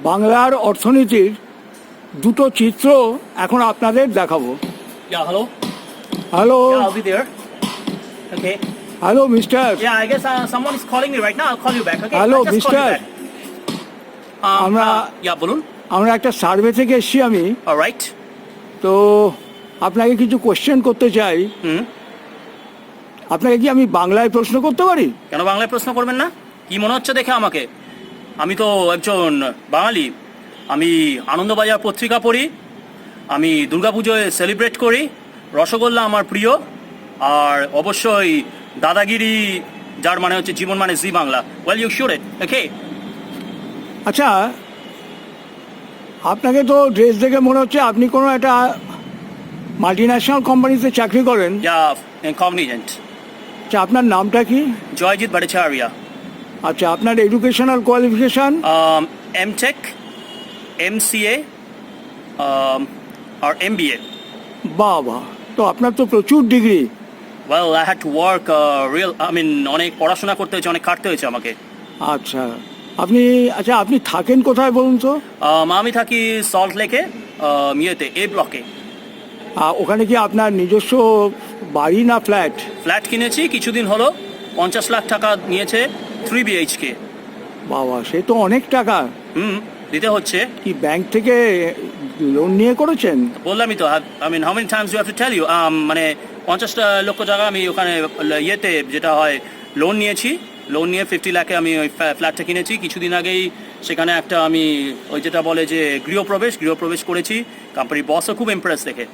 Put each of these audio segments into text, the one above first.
বাংলার অর্থনীতির দুটো চিত্র এখন আপনাদের দেখাবো। Yeah, hello? Hello Yeah, I'll be there. Okay. Hello mister. Yeah, I guess someone is calling me right now. I'll call you back, okay? Hello, I'll just call you mister. back. Yeah, বলুন। আমরা একটা survey থেকে এসেছি আমি, All right. তো আপনাকে কিছু question করতে চাই। হুম। আপনাকে কি আমি বাংলায় প্রশ্ন করতে পারি? কেন বাংলায় প্রশ্ন করবেন না? কি মনে হচ্ছে দেখে আমাকে? আমি তো একজন বাঙালি। আমি আনন্দবাজার পত্রিকা পড়ি, আমি দুর্গাপুজোয় সেলিব্রেট করি, রসগোল্লা আমার প্রিয়, আর অবশ্যই দাদাগিরি, যার মানে হচ্ছে জীবন মানে জি Bangla. Will you should eat, ওকে? আচ্ছা, আপনাকে তো ড্রেস দেখে মনে হচ্ছে আপনি কোনো একটা মাল্টিন্যাশনাল কোম্পানিতে চাকরি করেন। ইয়া, কগনিজেন্ট। আচ্ছা, আপনার নামটা কি? জয়জিৎ ভট্টাচার্য। আচ্ছা, আপনার এডুকেশনাল কোয়ালিফিকেশন? এমটেক, এমসিএ আর এমবিএ। বাবা, তো আপনার তো প্রচুর degree. Well, I had to work অনেক পড়াশোনা করতে হয়েছে, অনেক খাটতে হয়েছে আমাকে। আচ্ছা, আপনি থাকেন কোথায় বলুন তো? আমি থাকি সল্ট লেকে, ইয়েতে এ ব্লকে। ওখানে কি আপনার নিজস্ব বাড়ি না ফ্ল্যাট? ফ্ল্যাট কিনেছি কিছুদিন হলো, 50 লাখ টাকা নিয়েছে, 3 BHK। বাবা, সে তো অনেক টাকা। দিতে হচ্ছে। কি ব্যাংক থেকে লোন নিয়ে করেছেন? বললামই তো, how many times you have to tell you, মানে 50 লক্ষ টাকা আমি ওখানে ইয়েতে যেটা হয় লোন নিয়েছি। লোন নিয়ে 50 লাখে আমি ওই ফ্ল্যাটটা কিনেছি। কিছুদিন আগেই সেখানে একটা আমি ওই যেটা বলে যে গৃহপ্রবেশ করেছি। কোম্পানির বসও খুব ইমপ্রেস দেখে।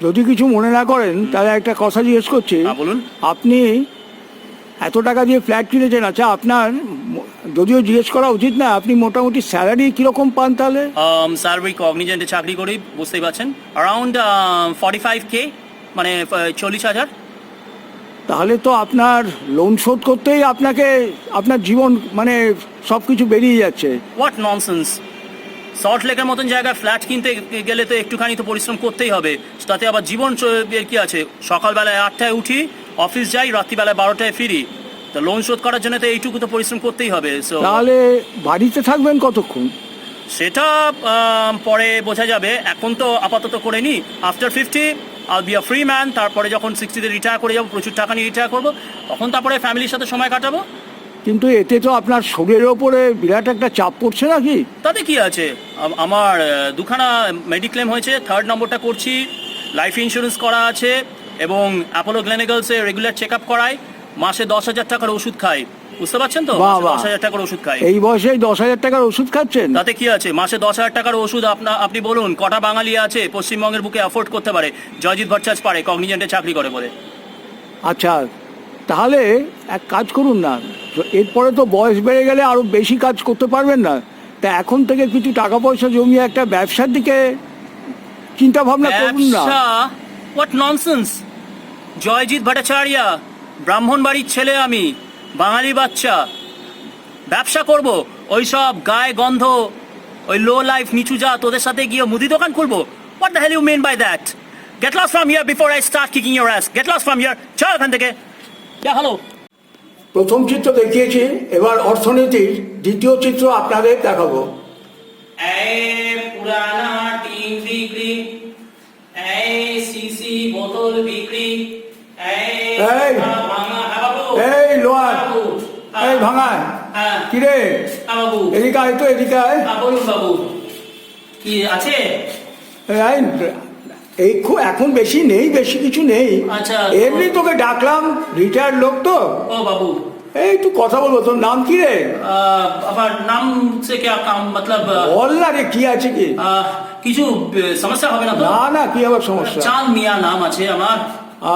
যদি কিছু মনে না করেন তাহলে একটা কথা জিজ্ঞেস করছি। বলুন। আপনি এত টাকা দিয়ে ফ্ল্যাট কিনেছেন, আচ্ছা আপনার, যদিও জিজ্ঞেস করা উচিত না, আপনি মোটামুটি স্যালারি কীরকম পান তাহলে? স্যালারি কগনিজেন্টে চাকরি করি, বুঝতেই পারছেন, অ্যারাউন্ড 45K, মানে 40,000। তাহলে তো আপনার লোন শোধ করতেই আপনার জীবন মানে সব কিছু বেরিয়ে যাচ্ছে। What nonsense! সল্ট লেকের মতন জায়গায় ফ্ল্যাট কিনতে গেলে তো একটুখানি তো পরিশ্রম করতেই হবে। তাতে আবার জীবন কি আছে? সকালবেলায় 8টায় উঠি, অফিস যাই, রাত্রিবেলায় 12টায় ফিরি। তো লোন শোধ করার জন্য তো এইটুকু তো পরিশ্রম করতেই হবে। তাহলে বাড়িতে থাকবেন কতক্ষণ? সেটা পরে বোঝা যাবে। এখন তো আপাতত করে নি। After 50 I be a free man. তারপরে যখন 60তে রিটায়ার করে যাবো, প্রচুর টাকা নিয়ে রিটায়ার করবো, তখন তারপরে ফ্যামিলির সাথে সময় কাটাবো। কিন্তু এতে তো আপনার শরীরের ওপরে বিরাট একটা চাপ পড়ছে নাকি? তাতে কি আছে? আমার দুখানা মেডিক্লেম হয়েছে, 3rd নম্বরটা করছি। লাইফ ইন্স্যুরেন্স করা আছে এবং অ্যাপোলো গ্লেনেগলসে রেগুলার চেক আপ করাই। মাসে 10,000 টাকার ওষুধ খাই, বুঝতে পারছেন তো? 10,000 টাকার ওষুধ খাই। এই বয়সে 10,000 টাকার ওষুধ খাচ্ছেন? তাতে কি আছে? মাসে 10,000 টাকার ওষুধ আপনি বলুন কটা বাঙালি আছে পশ্চিমবঙ্গের বুকে অ্যাফোর্ড করতে পারে? জয়জিৎ ভট্টাচার্য পারে, কগনিজেন্টে চাকরি করে বলে। আচ্ছা, তাহলে এক কাজ করুন না, এরপরে তো বয়স বেড়ে গেলে আরো বেশি কাজ করতে পারবেন না, তা এখন থেকে কিছু টাকা পয়সা জমিয়ে একটা ব্যবসার দিকে চিন্তা ভাবনা করুন না। What nonsense! জয়জিৎ ভট্টাচার্য, ব্রাহ্মণ বাড়ির ছেলে, আমি বাঙালি বাচ্চা, ব্যবসা করব? ওই সব গায়ে গন্ধ, ওই লো লাইফ নিচু যা তোদের সাথে গিয়ে মুদি দোকান খুলবো? What the hell you mean by that? Get lost from here before I start kicking your ass. Get lost from here, চল এখান থেকে। হ্যালো। প্রথম চিত্র দেখিয়েছি, এবার অর্থনীতির দ্বিতীয় চিত্র আপনাদের দেখাবো। পুরানা টিন বিক্রি, সিসি বোতল বিক্রি, এই লোহার, এই ভাঙায়, কিরে এদিকে আয় তো, এদিকে আয়। বলুন বাবু, কি আছে? এই এখন বেশি নেই, বেশি কিছু নেই। আচ্ছা, এমনি তোকে ডাকলাম, রিটায়ার্ড লোক তো। ও বাবু, এই তুই কথা বলবো, তোর নাম কি রে? আমার নাম সে কে কাম মতলব? বল না রে, কি আছে কি? কিছু সমস্যা হবে না তো? না, কি আবার সমস্যা? চাঁদ মিয়া নাম আছে আমার।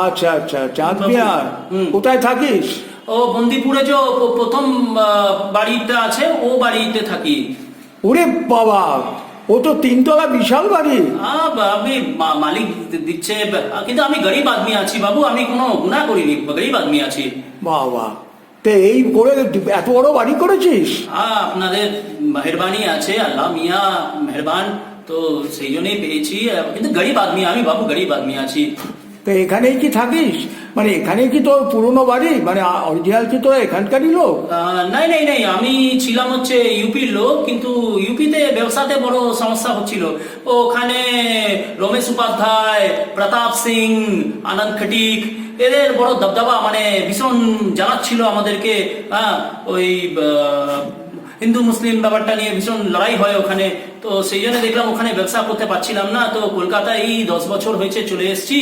আচ্ছা, চাঁদ মিয়া, কোথায় থাকিস? ও বন্দিপুরে যে প্রথম বাড়িটা আছে, ও বাড়িতে থাকি। ওরে বাবা, ও তো 3 তলা বিশাল বাড়ি। আপনি মালিক দিচ্ছে, কিন্তু আমি গরিব আদমি আছি বাবু, আমি কোনো গুনাহ করিনি, গরিব আদমি আছি। বাবা, তে এই করে এত বড় বাড়ি করেছিস? আপনাদের মেহরবানি আছে, আল্লাহ মিয়া মেহরবান, তো সেই জন্যই পেয়েছি। কিন্তু গরিব আদমি আমি বাবু, গরিব আদমি আছি। তো এখানেই কি থাকিস? মানে এখানেই কি তোর পুরনো বাড়ি? মানে অরিজিনাল কি তোরা এখানকারই লোক? নাই নাই নাই, আমি ছিলাম হচ্ছে ইউপির লোক, কিন্তু ইউপিতে ব্যবসাতে বড় সমস্যা হচ্ছিল। ওখানে রমেশ উপাধ্যায়, প্রতাপ সিং, আনন্দ খটিক, এদের বড় দবদবা, মানে ভীষণ জানাচ্ছিল আমাদেরকে। হ্যাঁ, ওই হিন্দু মুসলিম ব্যাপারটা নিয়ে ভীষণ লড়াই হয় ওখানে। তো সেই জন্য দেখলাম ওখানে ব্যবসা করতে পারছিলাম না, তো কলকাতায় এই 10 বছর হয়েছে চলে এসেছি।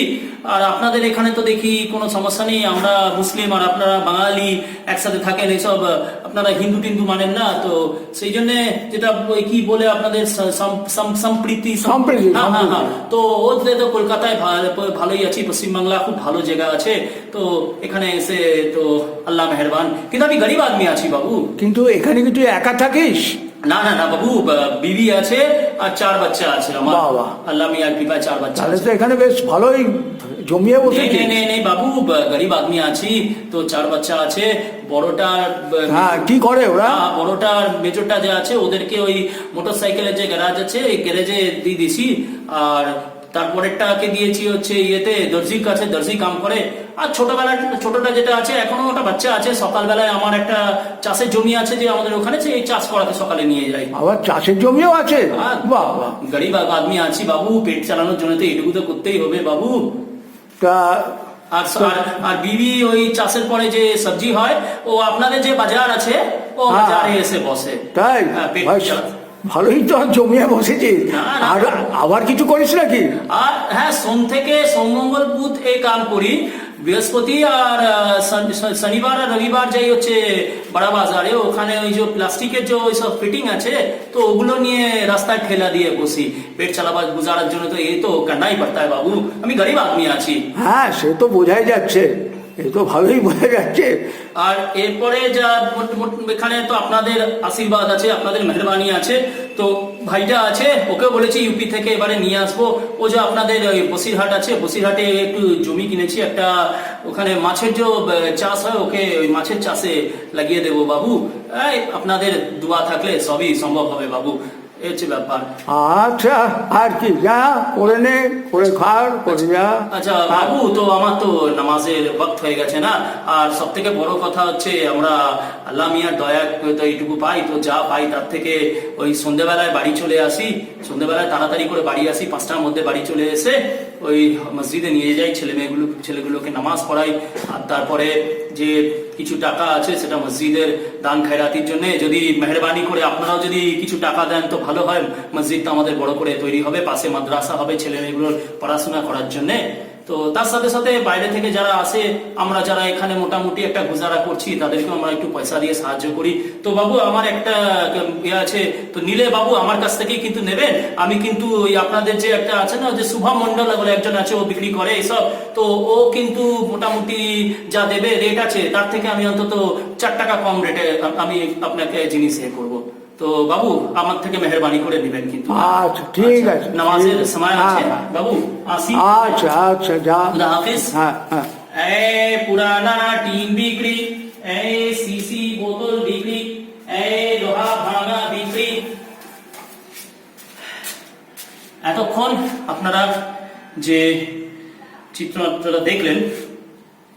আর আপনাদের এখানে তো দেখি কোনো সমস্যা নেই, আমরা মুসলিম আর আপনারা বাঙালি একসাথে থাকেন, এইসব আপনারা হিন্দু টিন্দু মানেন না। তো সেই জন্য যেটা ওই কি বলে আপনাদের সম্প্রীতি, সম্প্রীতি, হ্যাঁ হ্যাঁ হ্যাঁ, সম্প্রীতি। তো ওদের তো কলকাতায় ভালোই আছি, পশ্চিমবাংলা খুব ভালো জায়গা আছে। তো এখানে এসে তো আল্লাহ মেহেরবান, কিন্তু আমি গরিব আদমি আছি বাবু। কিন্তু এখানে কি তুই একা থাকিস? না না না বাবু, বিবি আছে আর 4 বাচ্চা আছে আমার। বাবা। আল্লাহ মিয়ার কৃপায় 4 বাচ্চা তাহলে আছে। তো এখানে বেশ ভালোই জমিয়ে বসেছিস। নেই নেই নেই বাবু, গরিব আদমি আছি, তো 4 বাচ্চা আছে। বড়টার হ্যাঁ, কি করে ওরা? বড়টার মেজরটা যে আছে ওদেরকে ওই মোটর সাইকেলের যে গ্যারাজ আছে এই গ্যারেজে দিয়ে দিছি। আর তারপরেরটাকে দিয়েছি হচ্ছে ইয়েতে দর্জির কাছে, দর্জি কাম করে। আর ছোটটা যেটা আছে এখনো ওটা বাচ্চা আছে। সকালবেলায় আমার একটা চাষের জমি আছে যে আমাদের ওখানে, এই চাষ করাতে সকালে নিয়ে যাই। আবার চাষের জমিও আছে? বাহ বাহ। গরিব আদমি আছি বাবু, পেট চালানোর জন্য তো এটুকু তো করতেই হবে বাবু। তা আর আর বিবি ওই চাষের পরে যে সবজি হয়, ও আপনাদের যে বাজার আছে ও হ্যাঁ। বাজারে এসে বসে। তাই? হ্যাঁ, পেট ভাই, চালাতে। ভালোই তো জমিয়ে বসেছিস। না, না। আর আবার কিছু করিস নাকি? আর হ্যাঁ, সোম থেকে সোম মঙ্গল বুধ এই কাম করি। বৃহস্পতি আর শনিবার আর রবিবার যাই হচ্ছে বড় বাজারে, ওখানে ওই যে প্লাস্টিকের যে ওই সব ফিটিং আছে, তো ওগুলো নিয়ে রাস্তায় ঠেলা দিয়ে বসি। পেট চালাবার গুজারার জন্য তো এই তো করনাই পড়তা है বাবু, আমি গরিব আদমি আছি। হ্যাঁ, সে তো বোঝাই যাচ্ছে, এ তো ভালোই বোঝা যাচ্ছে। আর এরপরে যা এখানে তো আপনাদের আশীর্বাদ আছে, আপনাদের মেহরবানি আছে। তো ভাইটা আছে, ওকে বলেছি ইউপি থেকে এবারে নিয়ে আসবো। ও যে আপনাদের ওই বসিরহাট আছে, বসিরহাটে একটু জমি কিনেছি একটা, ওখানে মাছের যে চাষ হয়, ওকে ওই মাছের চাষে লাগিয়ে দেবো বাবু। এই আপনাদের দোয়া থাকলে সবই সম্ভব হবে বাবু, এই হচ্ছে ব্যাপার। আচ্ছা, আর কি, যা করে নে, করে খার, করে যা। আচ্ছা বাবু, তো আমার তো নামাজের ওয়াক্ত হয়ে গেছে না। আর সব থেকে বড় কথা হচ্ছে আমরা আল্লাহ মিয়ার দয়া তো এইটুকু পাই, তো যা পাই তার থেকে ওই সন্ধ্যেবেলায় বাড়ি চলে আসি। সন্ধ্যেবেলায় তাড়াতাড়ি করে বাড়ি আসি, 5টার মধ্যে বাড়ি চলে এসে ওই মসজিদে নিয়ে যাই ছেলেগুলোকে নামাজ পড়াই। আর তারপরে যে কিছু টাকা আছে সেটা মসজিদের দান খায়রাতির জন্য, যদি মেহরবানি করে আপনারাও যদি কিছু টাকা দেন তো ভালো হয়। মসজিদটা আমাদের বড় করে তৈরি হবে, পাশে মাদ্রাসা হবে ছেলে মেয়েগুলোর পড়াশোনা করার জন্য। তো তার সাথে সাথে বাইরে থেকে যারা আসে, আমরা যারা এখানে মোটামুটি একটা গুজারা করছি, তাদেরকে আমরা একটু পয়সা দিয়ে সাহায্য করি। তো বাবু আমার একটা ইয়ে আছে, তো নিলে বাবু আমার কাছ থেকেই কিন্তু নেবেন। আমি কিন্তু ওই আপনাদের যে একটা আছে না, যে শুভম মন্ডল বলে একজন আছে, ও বিক্রি করে এইসব, তো ও কিন্তু মোটামুটি যা দেবে রেট আছে তার থেকে আমি অন্তত 4 টাকা কম রেটে আমি আপনাকে জিনিস এ করবো। তো বাবু আমার থেকে মেহরবানি করে দিবেন কিন্তু। আচ্ছা, ঠিক আছে। নামাজের সময় আছে হ্যাঁ। বাবু, আসি। আচ্ছা আচ্ছা, যা। खुदा हाफिज। হ্যাঁ হ্যাঁ। ए पुराना टीन बिक्री, ए सीसी बोतल बिक्री, ए लोहा भाঙা বিক্রি। এতক্ষণ আপনারা যে চিত্রনাট্যটা দেখলেন,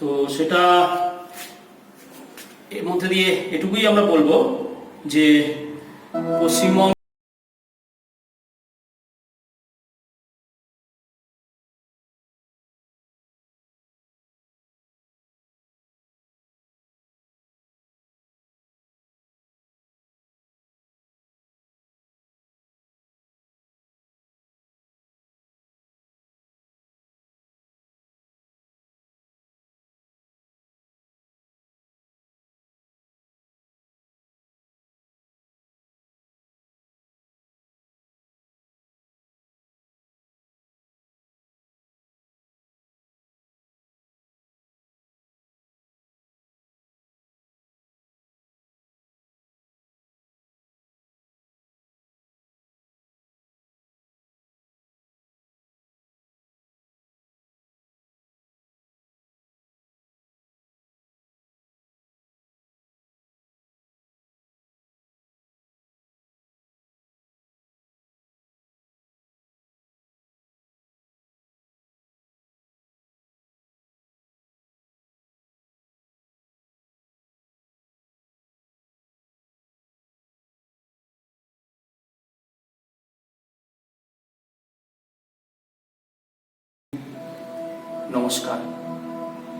তো সেটা এর মধ্যে দিয়ে এটুকুই আমরা বলবো যে পশ্চিমবঙ্গ নমস্কার।